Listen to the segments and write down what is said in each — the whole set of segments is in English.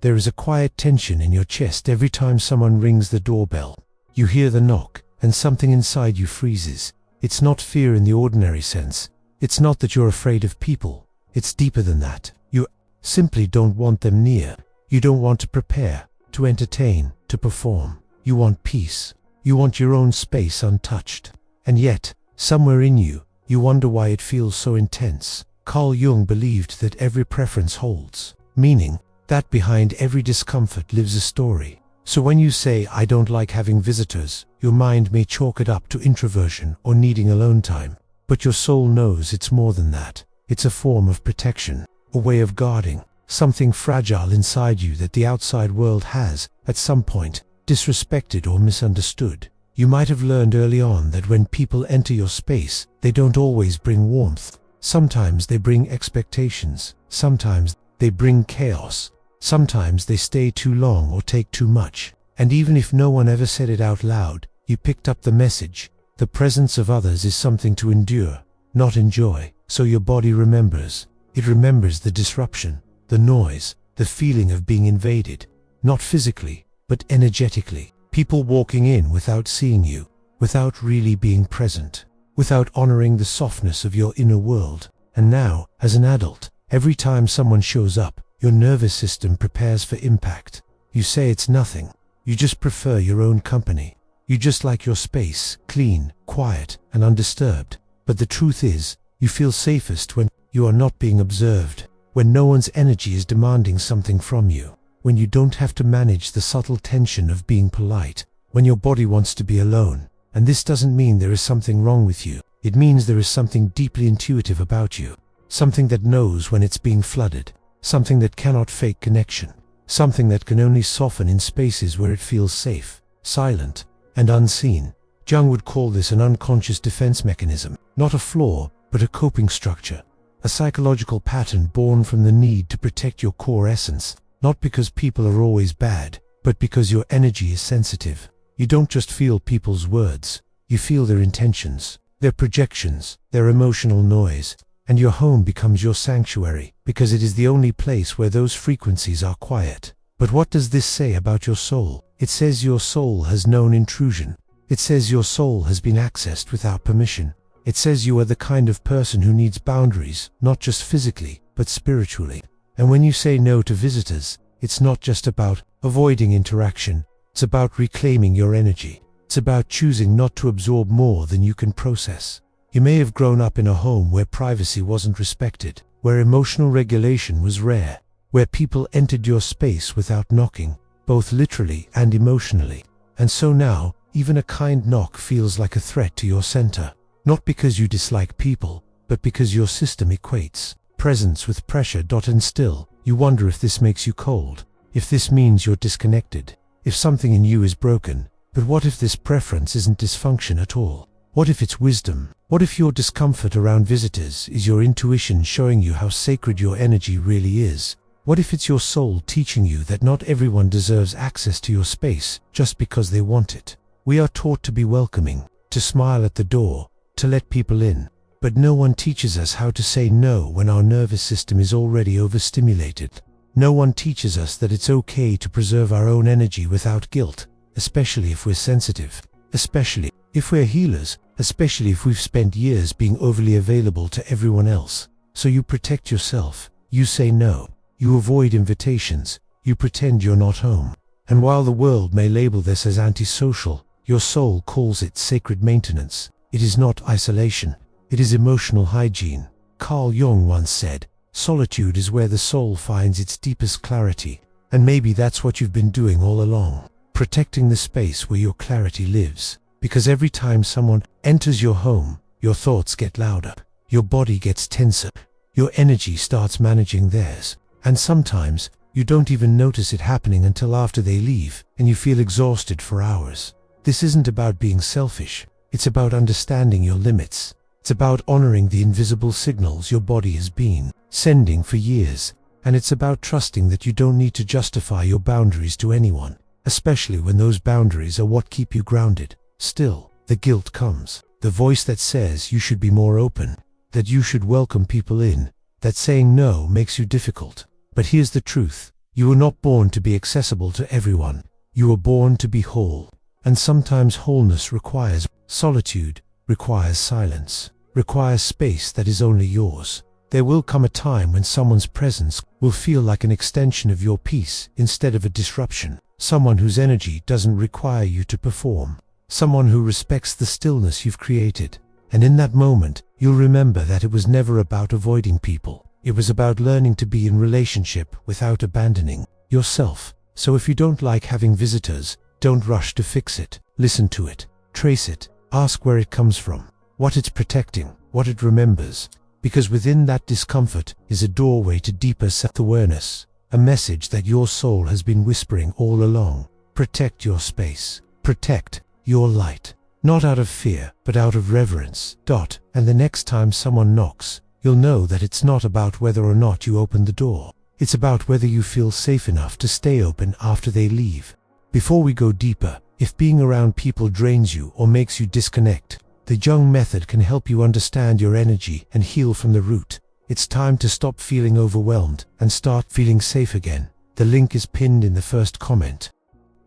There is a quiet tension in your chest every time someone rings the doorbell. You hear the knock, and something inside you freezes. It's not fear in the ordinary sense. It's not that you're afraid of people. It's deeper than that. You simply don't want them near. You don't want to prepare, to entertain, to perform. You want peace. You want your own space untouched. And yet, somewhere in you, you wonder why it feels so intense. CARL Jung believed that every preference holds, meaning that behind every discomfort lives a story. So when you say, "I don't like having visitors," your mind may chalk it up to introversion or needing alone time. But your soul knows it's more than that. It's a form of protection, a way of guarding, something fragile inside you that the outside world has, at some point, disrespected or misunderstood. You might have learned early on that when people enter your space, they don't always bring warmth. Sometimes they bring expectations. Sometimes they bring chaos. Sometimes they stay too long or take too much. And even if no one ever said it out loud, you picked up the message. The presence of others is something to endure, not enjoy. So your body remembers. It remembers the disruption, the noise, the feeling of being invaded. Not physically, but energetically. People walking in without seeing you, without really being present, without honoring the softness of your inner world. And now, as an adult, every time someone shows up, your nervous system prepares for impact. You say it's nothing. You just prefer your own company. You just like your space, clean, quiet, and undisturbed. But the truth is, you feel safest when you are not being observed, when no one's energy is demanding something from you, when you don't have to manage the subtle tension of being polite, when your body wants to be alone. And this doesn't mean there is something wrong with you. It means there is something deeply intuitive about you, something that knows when it's being flooded, something that cannot fake connection, something that can only soften in spaces where it feels safe, silent, and unseen. Jung would call this an unconscious defense mechanism, not a flaw, but a coping structure, a psychological pattern born from the need to protect your core essence, not because people are always bad, but because your energy is sensitive. You don't just feel people's words, you feel their intentions, their projections, their emotional noise, and your home becomes your sanctuary, because it is the only place where those frequencies are quiet. But what does this say about your soul? It says your soul has known intrusion. It says your soul has been accessed without permission. It says you are the kind of person who needs boundaries, not just physically, but spiritually. And when you say no to visitors, it's not just about avoiding interaction. It's about reclaiming your energy. It's about choosing not to absorb more than you can process. You may have grown up in a home where privacy wasn't respected, where emotional regulation was rare, where people entered your space without knocking, both literally and emotionally. And so now, even a kind knock feels like a threat to your center. Not because you dislike people, but because your system equates presence with pressure. And still, you wonder if this makes you cold, if this means you're disconnected, if something in you is broken. But what if this preference isn't dysfunction at all? What if it's wisdom? What if your discomfort around visitors is your intuition showing you how sacred your energy really is? What if it's your soul teaching you that not everyone deserves access to your space just because they want it? We are taught to be welcoming, to smile at the door, to let people in. But no one teaches us how to say no when our nervous system is already overstimulated. No one teaches us that it's okay to preserve our own energy without guilt, especially if we're sensitive, especially if we're healers, especially if we've spent years being overly available to everyone else. So you protect yourself, you say no, you avoid invitations, you pretend you're not home. And while the world may label this as antisocial, your soul calls it sacred maintenance. It is not isolation, it is emotional hygiene. CARL Jung once said, "Solitude is where the soul finds its deepest clarity." And maybe that's what you've been doing all along, protecting the space where your clarity lives. Because every time someone enters your home, your thoughts get louder, your body gets tenser, your energy starts managing theirs. And sometimes, you don't even notice it happening until after they leave, and you feel exhausted for hours. This isn't about being selfish. It's about understanding your limits. It's about honoring the invisible signals your body has been sending for years. And it's about trusting that you don't need to justify your boundaries to anyone, especially when those boundaries are what keep you grounded. Still, the guilt comes. The voice that says you should be more open, that you should welcome people in, that saying no makes you difficult. But here's the truth. You were not born to be accessible to everyone. You were born to be whole. And sometimes wholeness requires solitude, requires silence, requires space that is only yours. There will come a time when someone's presence will feel like an extension of your peace instead of a disruption. Someone whose energy doesn't require you to perform. Someone who respects the stillness you've created. And in that moment, you'll remember that it was never about avoiding people. It was about learning to be in relationship without abandoning yourself. So if you don't like having visitors, don't rush to fix it. Listen to it. Trace it. Ask where it comes from. What it's protecting. What it remembers. Because within that discomfort is a doorway to deeper self-awareness. A message that your soul has been whispering all along. Protect your space. Protect your light. Not out of fear, but out of reverence. And the next time someone knocks, you'll know that it's not about whether or not you open the door. It's about whether you feel safe enough to stay open after they leave. Before we go deeper, if being around people drains you or makes you disconnect, the Jung Method can help you understand your energy and heal from the root. It's time to stop feeling overwhelmed and start feeling safe again. The link is pinned in the first comment.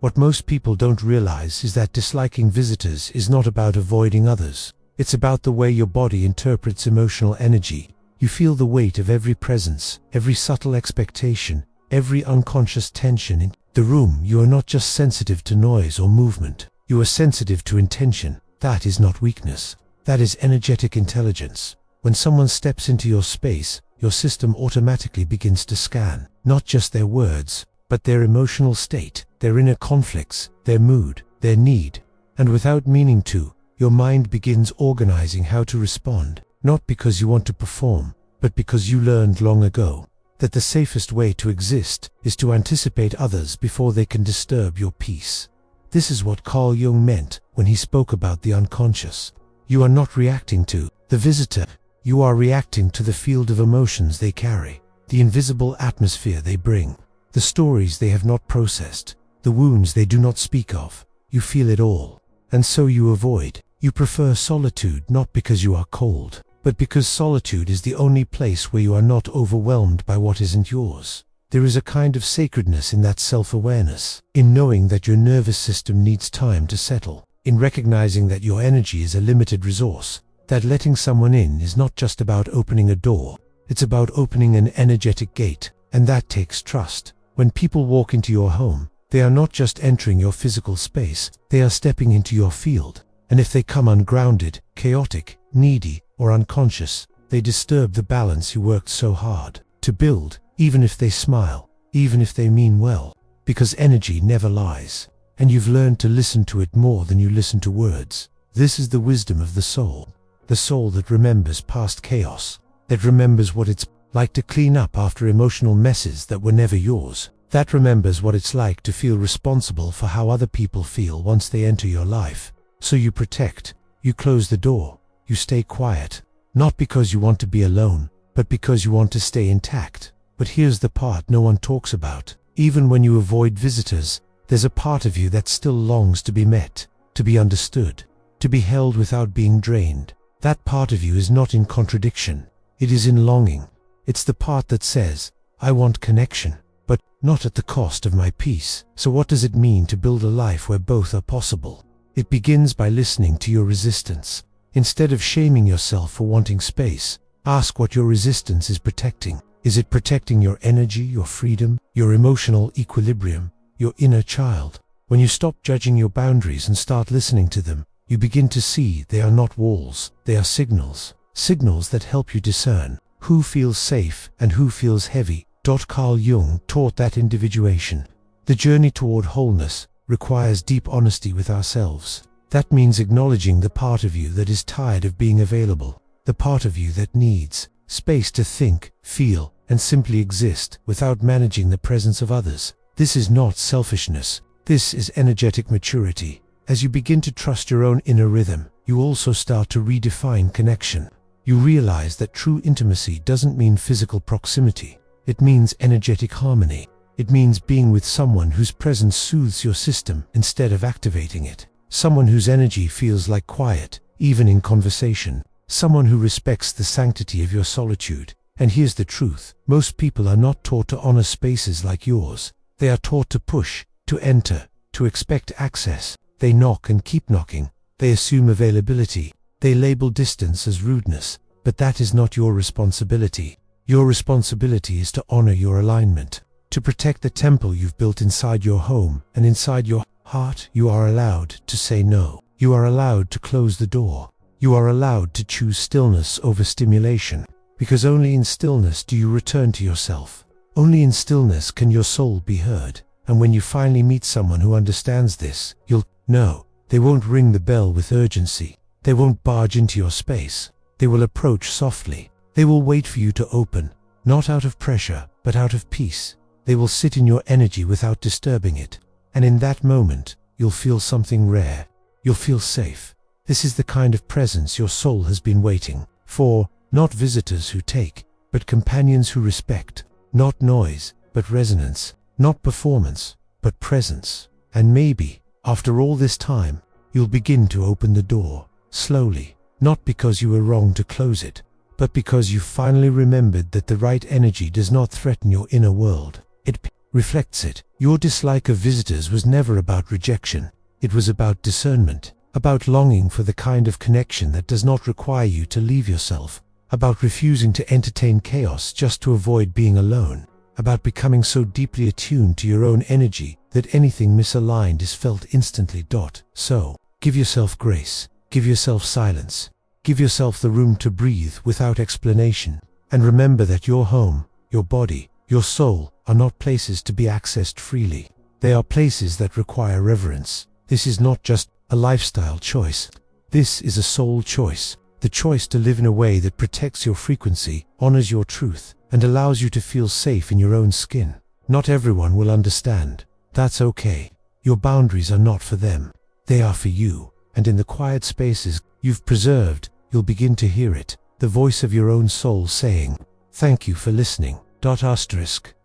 What most people don't realize is that disliking visitors is not about avoiding others. It's about the way your body interprets emotional energy. You feel the weight of every presence, every subtle expectation, every unconscious tension in the room. You are not just sensitive to noise or movement. You are sensitive to intention. That is not weakness. That is energetic intelligence. When someone steps into your space, your system automatically begins to scan, not just their words, but their emotional state, their inner conflicts, their mood, their need. And without meaning to, your mind begins organizing how to respond, not because you want to perform, but because you learned long ago that the safest way to exist is to anticipate others before they can disturb your peace. This is what Carl Jung meant when he spoke about the unconscious. You are not reacting to the visitor, you are reacting to the field of emotions they carry, the invisible atmosphere they bring, the stories they have not processed, the wounds they do not speak of. You feel it all, and so you avoid. You prefer solitude not because you are cold, but because solitude is the only place where you are not overwhelmed by what isn't yours. There is a kind of sacredness in that self-awareness, in knowing that your nervous system needs time to settle, in recognizing that your energy is a limited resource, that letting someone in is not just about opening a door, it's about opening an energetic gate, and that takes trust. When people walk into your home, they are not just entering your physical space, they are stepping into your field. And if they come ungrounded, chaotic, needy, or unconscious, they disturb the balance you worked so hard to build, even if they smile, even if they mean well, because energy never lies, and you've learned to listen to it more than you listen to words. This is the wisdom of the soul that remembers past chaos, that remembers what it's like to clean up after emotional messes that were never yours, that remembers what it's like to feel responsible for how other people feel once they enter your life. So you protect, you close the door, you stay quiet, not because you want to be alone, but because you want to stay intact. But here's the part no one talks about. Even when you avoid visitors, there's a part of you that still longs to be met, to be understood, to be held without being drained. That part of you is not in contradiction, it is in longing. It's the part that says, I want connection, but not at the cost of my peace. So what does it mean to build a life where both are possible? It begins by listening to your resistance. Instead of shaming yourself for wanting space, ask what your resistance is protecting. Is it protecting your energy, your freedom, your emotional equilibrium, your inner child? When you stop judging your boundaries and start listening to them, you begin to see they are not walls, they are signals. Signals that help you discern who feels safe and who feels heavy. Carl Jung taught that individuation. The journey toward wholeness requires deep honesty with ourselves. That means acknowledging the part of you that is tired of being available, the part of you that needs space to think, feel, and simply exist without managing the presence of others. This is not selfishness. This is energetic maturity. As you begin to trust your own inner rhythm, you also start to redefine connection. You realize that true intimacy doesn't mean physical proximity. It means energetic harmony. It means being with someone whose presence soothes your system instead of activating it. Someone whose energy feels like quiet, even in conversation. Someone who respects the sanctity of your solitude, And here's the truth. Most people are not taught to honor spaces like yours. They are taught to push, to enter, to expect access. They knock and keep knocking. They assume availability. They label distance as rudeness. But that is not your responsibility. Your responsibility is to honor your alignment, to protect the temple you've built inside your home and inside your heart. You are allowed to say no. You are allowed to close the door. You are allowed to choose stillness over stimulation, because only in stillness do you return to yourself. Only in stillness can your soul be heard. And when you finally meet someone who understands this, you'll know. They won't ring the bell with urgency. They won't barge into your space. They will approach softly. They will wait for you to open, not out of pressure, but out of peace. They will sit in your energy without disturbing it. And in that moment, you'll feel something rare. You'll feel safe. This is the kind of presence your soul has been waiting for. Not visitors who take, but companions who respect. Not noise, but resonance. Not performance, but presence. And maybe, after all this time, you'll begin to open the door, slowly. Not because you were wrong to close it, but because you finally remembered that the right energy does not threaten your inner world. It reflects it. Your dislike of visitors was never about rejection. It was about discernment, about longing for the kind of connection that does not require you to leave yourself, about refusing to entertain chaos just to avoid being alone, about becoming so deeply attuned to your own energy that anything misaligned is felt instantly. So, give yourself grace, give yourself silence, give yourself the room to breathe without explanation, and remember that your home, your body, your soul are not places to be accessed freely. They are places that require reverence. This is not just a lifestyle choice. This is a soul choice. The choice to live in a way that protects your frequency, honors your truth, and allows you to feel safe in your own skin. Not everyone will understand. That's okay. Your boundaries are not for them. They are for you. And in the quiet spaces you've preserved, you'll begin to hear it, the voice of your own soul saying, "Thank you for listening."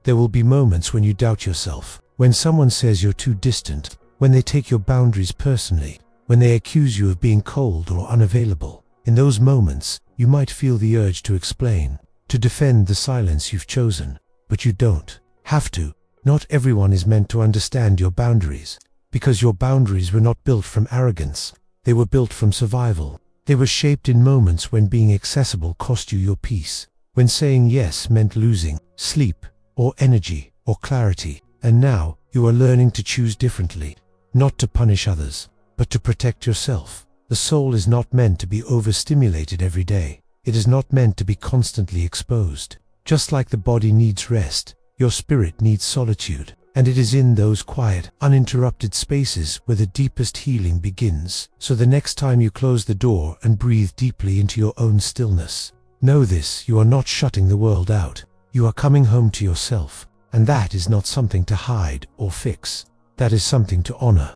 There will be moments when you doubt yourself, when someone says you're too distant, when they take your boundaries personally, when they accuse you of being cold or unavailable. In those moments, you might feel the urge to explain, to defend the silence you've chosen, but you don't have to. Not everyone is meant to understand your boundaries, because your boundaries were not built from arrogance. They were built from survival. They were shaped in moments when being accessible cost you your peace, when saying yes meant losing sleep, or energy, or clarity. And now, you are learning to choose differently, not to punish others, but to protect yourself. The soul is not meant to be overstimulated every day. It is not meant to be constantly exposed. Just like the body needs rest, your spirit needs solitude. And it is in those quiet, uninterrupted spaces where the deepest healing begins. So the next time you close the door and breathe deeply into your own stillness, know this: you are not shutting the world out. You are coming home to yourself. And that is not something to hide or fix. That is something to honor.